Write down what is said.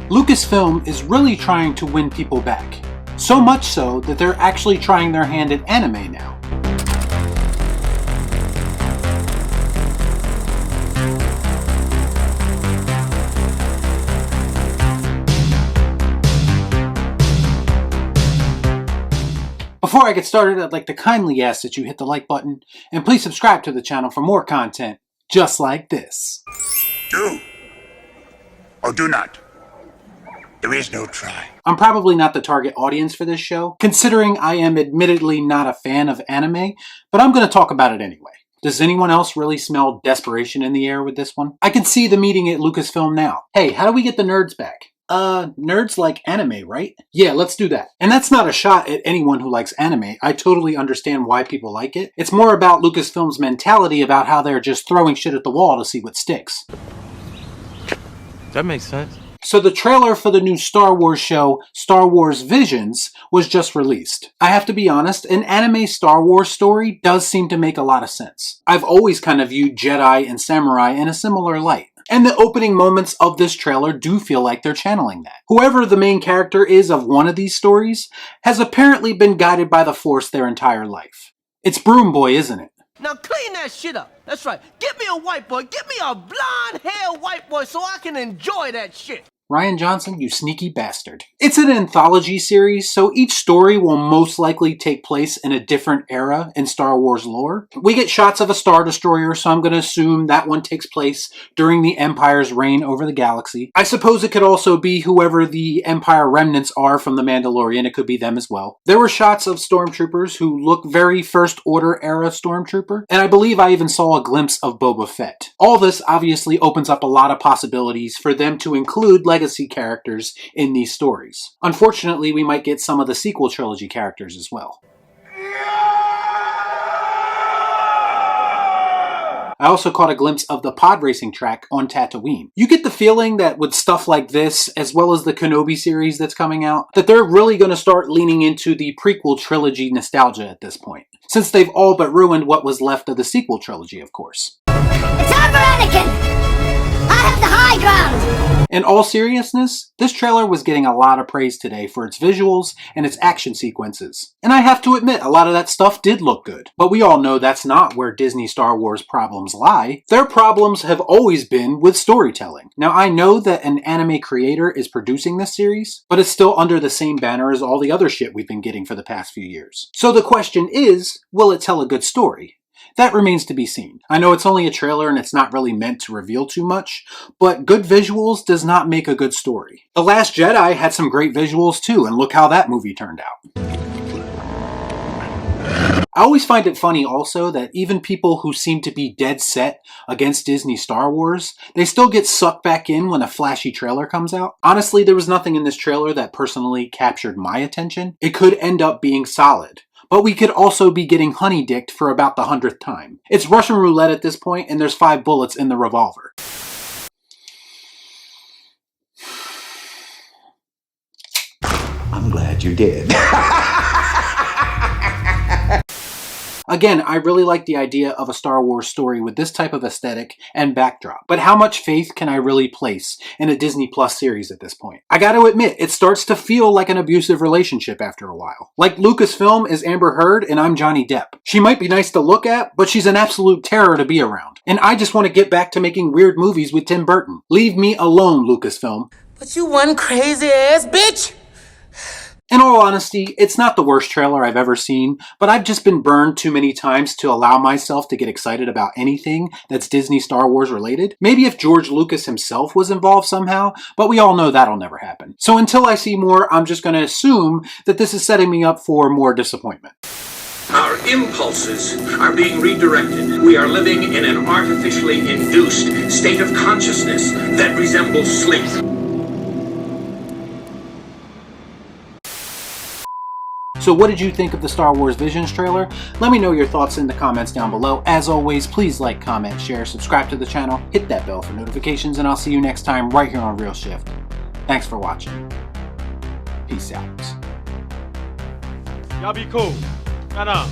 Lucasfilm is really trying to win people back. So much so that they're actually trying their hand at anime now. Before I get started, I'd like to kindly ask that you hit the like button, and please subscribe to the channel for more content just like this. Do or do not. There is no try. I'm probably not the target audience for this show, considering I am admittedly not a fan of anime, but I'm going to talk about it anyway. Does anyone else really smell desperation in the air with this one? I can see the meeting at Lucasfilm now. Hey, how do we get the nerds back? Nerds like anime, right? Yeah, let's do that. And that's not a shot at anyone who likes anime. I totally understand why people like it. It's more about Lucasfilm's mentality about how they're just throwing shit at the wall to see what sticks. That makes sense. So the trailer for the new Star Wars show, Star Wars Visions, was just released. I have to be honest, an anime Star Wars story does seem to make a lot of sense. I've always kind of viewed Jedi and Samurai in a similar light. And the opening moments of this trailer do feel like they're channeling that. Whoever the main character is of one of these stories has apparently been guided by the Force their entire life. It's Broom Boy, isn't it? Now clean that shit up. That's right. Get me a white boy. Get me a blonde-haired white boy so I can enjoy that shit. Rian Johnson, you sneaky bastard. It's an anthology series, so each story will most likely take place in a different era in Star Wars lore. We get shots of a Star Destroyer, so I'm going to assume that one takes place during the Empire's reign over the galaxy. I suppose it could also be whoever the Empire remnants are from The Mandalorian. It could be them as well. There were shots of stormtroopers who look very First Order era stormtrooper, and I believe I even saw a glimpse of Boba Fett. All this obviously opens up a lot of possibilities for them to include legacy characters in these stories. Unfortunately, we might get some of the sequel trilogy characters as well. I also caught a glimpse of the pod racing track on Tatooine. You get the feeling that with stuff like this, as well as the Kenobi series that's coming out, that they're really going to start leaning into the prequel trilogy nostalgia at this point, since they've all but ruined what was left of the sequel trilogy, of course. It's time for Anakin! I have the high ground! In all seriousness, this trailer was getting a lot of praise today for its visuals and its action sequences. And I have to admit, a lot of that stuff did look good. But we all know that's not where Disney Star Wars problems lie. Their problems have always been with storytelling. Now, I know that an anime creator is producing this series, but it's still under the same banner as all the other shit we've been getting for the past few years. So the question is, will it tell a good story? That remains to be seen. I know it's only a trailer and it's not really meant to reveal too much, but good visuals does not make a good story. The Last Jedi had some great visuals too, and look how that movie turned out. I always find it funny also that even people who seem to be dead set against Disney Star Wars, they still get sucked back in when a flashy trailer comes out. Honestly, there was nothing in this trailer that personally captured my attention. It could end up being solid. But we could also be getting honey-dicked for about the 100th time. It's Russian roulette at this point, and there's 5 bullets in the revolver. I'm glad you did. Again, I really like the idea of a Star Wars story with this type of aesthetic and backdrop, but how much faith can I really place in a Disney Plus series at this point? I gotta admit, it starts to feel like an abusive relationship after a while. Like Lucasfilm is Amber Heard and I'm Johnny Depp. She might be nice to look at, but she's an absolute terror to be around. And I just want to get back to making weird movies with Tim Burton. Leave me alone, Lucasfilm. But you one crazy ass bitch! In all honesty, it's not the worst trailer I've ever seen, but I've just been burned too many times to allow myself to get excited about anything that's Disney Star Wars related. Maybe if George Lucas himself was involved somehow, but we all know that'll never happen. So until I see more, I'm just going to assume that this is setting me up for more disappointment. Our impulses are being redirected. We are living in an artificially induced state of consciousness that resembles sleep. So what did you think of the Star Wars Visions trailer? Let me know your thoughts in the comments down below. As always, please like, comment, share, subscribe to the channel, hit that bell for notifications, and I'll see you next time right here on Real Shift. Thanks for watching. Peace out. Y'all be cool. Shut up.